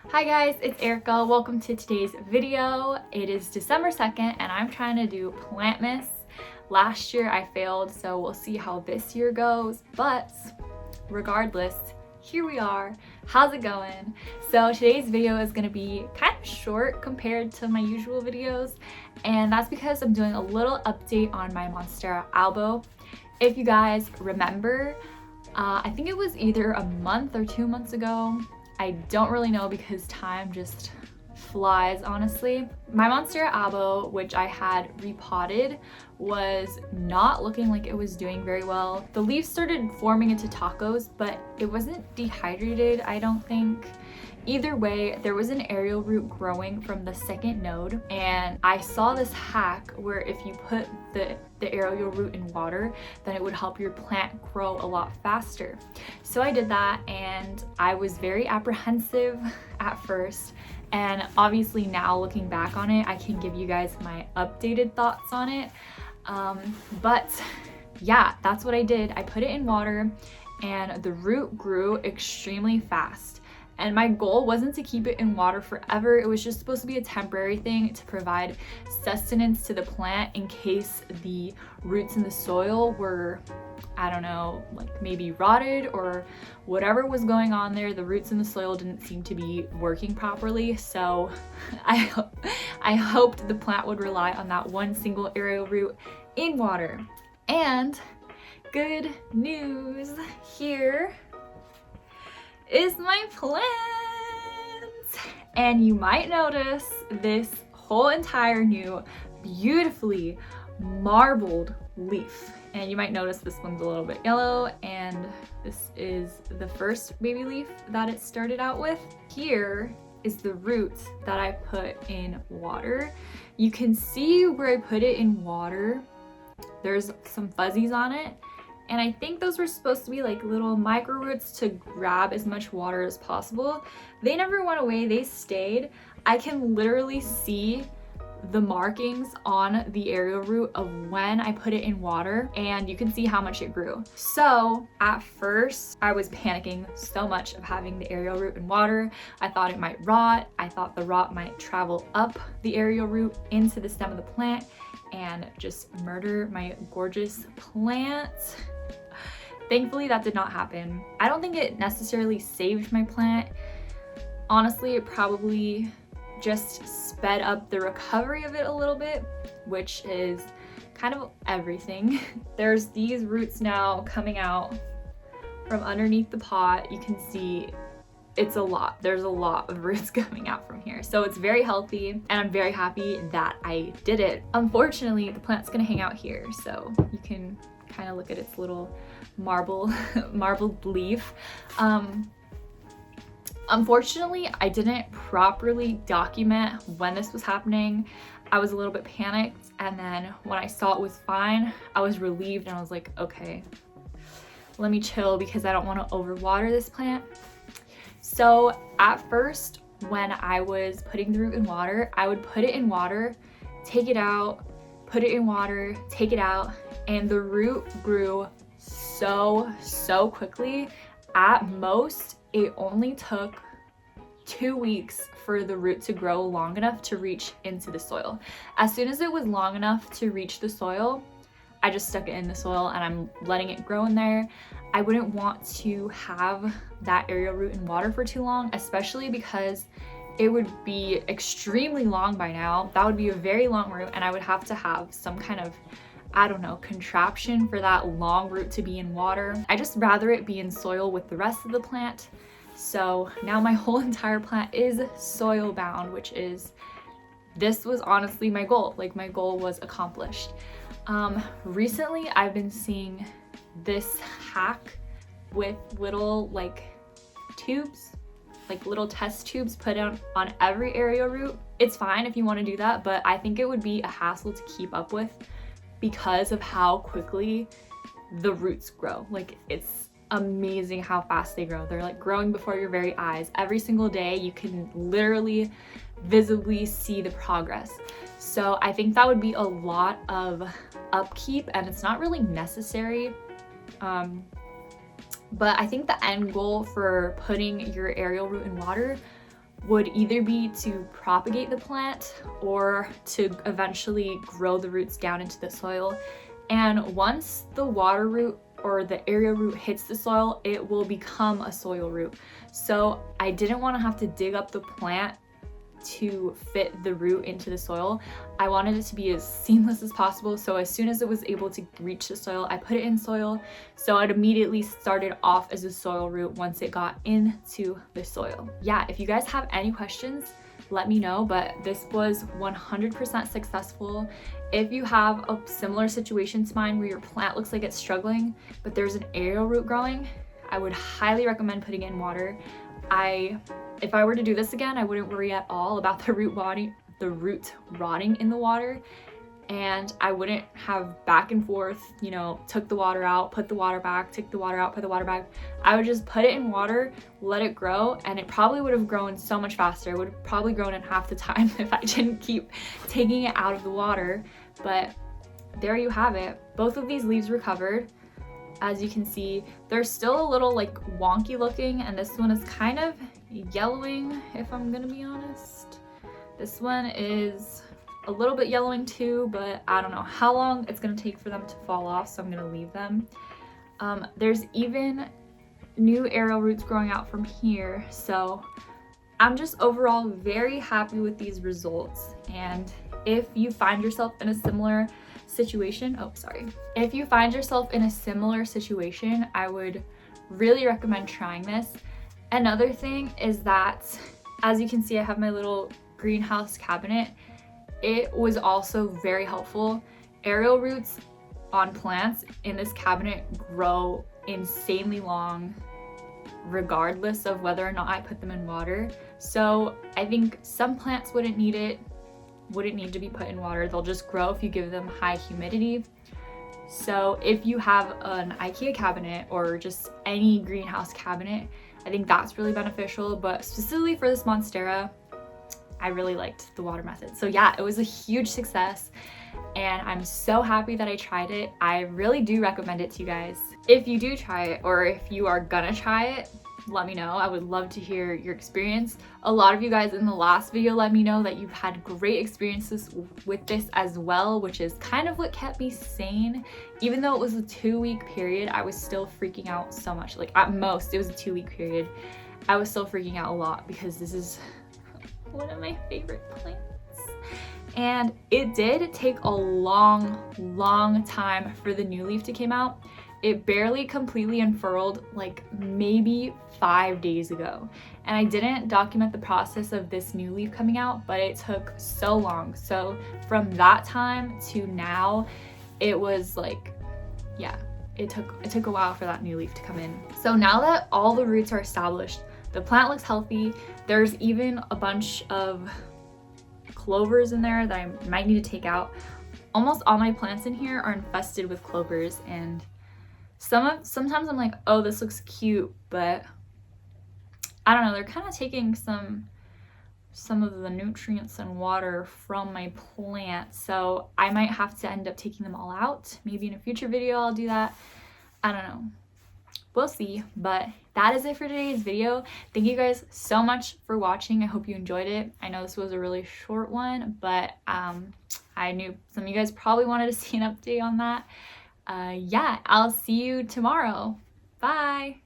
Hi guys, it's Erica. Welcome to today's video. It is December 2nd and I'm trying to do Plantmas. Last year I failed, so we'll see how this year goes. But regardless, here we are. How's it going? So today's video is going to be kind of short compared to my usual videos, and that's because I'm doing a little update on my Monstera Albo. If you guys remember, I think it was either a month or 2 months ago. I don't really know because time just flies, honestly. My Monstera Albo, which I had repotted, was not looking like it was doing very well. The leaves started forming into tacos, but it wasn't dehydrated, I don't think. Either way, there was an aerial root growing from the second node, and I saw this hack where if you put the aerial root in water, then it would help your plant grow a lot faster. So I did that, and I was very apprehensive at first, and obviously now looking back on it, I can give you guys my updated thoughts on it. But yeah, that's what I did. I put it in water and the root grew extremely fast. And my goal wasn't to keep it in water forever. It was just supposed to be a temporary thing to provide sustenance to the plant in case the roots in the soil were, I don't know, like maybe rotted or whatever was going on there. The roots in the soil didn't seem to be working properly. So I hoped the plant would rely on that one single aerial root in water. And good news, here is my plant. And you might notice this whole entire new beautifully marbled leaf, and you might notice this one's a little bit yellow, and this is the first baby leaf that it started out with. Here is the root that I put in water. You can see where I put it in water, there's some fuzzies on it, and I think those were supposed to be like little micro roots to grab as much water as possible. They never went away, they stayed. I can literally see the markings on the aerial root of when I put it in water, and you can see how much it grew. So at first I was panicking so much of having the aerial root in water. I thought it might rot. I thought the rot might travel up the aerial root into the stem of the plant and just murder my gorgeous plant. Thankfully, that did not happen. I don't think it necessarily saved my plant. Honestly, it probably just sped up the recovery of it a little bit, which is kind of everything. There's these roots now coming out from underneath the pot. You can see it's a lot. There's a lot of roots coming out from here. So it's very healthy, and I'm very happy that I did it. Unfortunately, the plant's gonna hang out here, so you can kind of look at its little marbled leaf. Unfortunately, I didn't properly document when this was happening. I was a little bit panicked, and then when I saw it was fine, I was relieved, and I was like, okay, let me chill because I don't want to overwater this plant. So at first, when I was putting the root in water, I would put it in water, take it out, put it in water, take it out, and the root grew so quickly. At most, it only took 2 weeks for the root to grow long enough to reach into the soil. As soon as it was long enough to reach the soil, I just stuck it in the soil and I'm letting it grow in there. I wouldn't want to have that aerial root in water for too long, especially because it would be extremely long by now. That would be a very long root, and I would have to have some kind of, I don't know, contraption for that long root to be in water. I just rather it be in soil with the rest of the plant. So now my whole entire plant is soil bound, which is, this was honestly my goal. Like, my goal was accomplished. Recently I've been seeing this hack with little like tubes, like little test tubes put on every aerial root. It's fine if you want to do that, but I think it would be a hassle to keep up with because of how quickly the roots grow. Like, it's amazing how fast they grow. They're like growing before your very eyes. Every single day you can literally visibly see the progress. So I think that would be a lot of upkeep, and it's not really necessary. But I think the end goal for putting your aerial root in water would either be to propagate the plant or to eventually grow the roots down into the soil. And once the water root or the aerial root hits the soil, it will become a soil root. So I didn't want to have to dig up the plant to fit the root into the soil. I wanted it to be as seamless as possible. So as soon as it was able to reach the soil, I put it in soil. So it immediately started off as a soil root once it got into the soil. Yeah, if you guys have any questions, let me know, but this was 100% successful. If you have a similar situation to mine where your plant looks like it's struggling, but there's an aerial root growing, I would highly recommend putting it in water. If I were to do this again, I wouldn't worry at all about the root rotting in the water, and I wouldn't have back and forth, you know, took the water out, put the water back, took the water out, put the water back. I would just put it in water, let it grow, and it probably would have grown so much faster. It would have probably grown in half the time if I didn't keep taking it out of the water. But there you have it. Both of these leaves recovered. As you can see, they're still a little like wonky looking, and this one is kind of yellowing, if I'm gonna be honest. This one is a little bit yellowing too, but I don't know how long it's gonna take for them to fall off, so I'm gonna leave them. There's even new aerial roots growing out from here, so I'm just overall very happy with these results. And if you find yourself in a similar situation, if you find yourself in a similar situation, I would really recommend trying this. Another thing is that, as you can see, I have my little greenhouse cabinet. It was also very helpful. Aerial roots on plants in this cabinet grow insanely long regardless of whether or not I put them in water. So I think some plants wouldn't need to be put in water. They'll just grow if you give them high humidity. So if you have an IKEA cabinet or just any greenhouse cabinet, I think that's really beneficial. But specifically for this Monstera, I really liked the water method. So yeah, it was a huge success, and I'm so happy that I tried it. I really do recommend it to you guys. If you do try it, or if you are gonna try it, let me know. I would love to hear your experience. A lot of you guys in the last video let me know that you've had great experiences with this as well, which is kind of what kept me sane. Even though it was a 2-week period, I was still freaking out so much. Like at most, it was a 2-week period. I was still freaking out a lot because this is one of my favorite plants. And it did take a long time for the new leaf to come out. It barely completely unfurled like maybe 5 days ago. And I didn't document the process of this new leaf coming out, but it took so long. So from that time to now, it was like, yeah, it took a while for that new leaf to come in. So now that all the roots are established, the plant looks healthy. There's even a bunch of clovers in there that I might need to take out. Almost all my plants in here are infested with clovers, and sometimes I'm like, oh, this looks cute, but I don't know, they're kind of taking some of the nutrients and water from my plant, so I might have to end up taking them all out. Maybe in a future video I'll do that. I don't know. We'll see, but that is it for today's video. Thank you guys so much for watching. I hope you enjoyed it. I know this was a really short one, but I knew some of you guys probably wanted to see an update on that. Yeah, I'll see you tomorrow. Bye.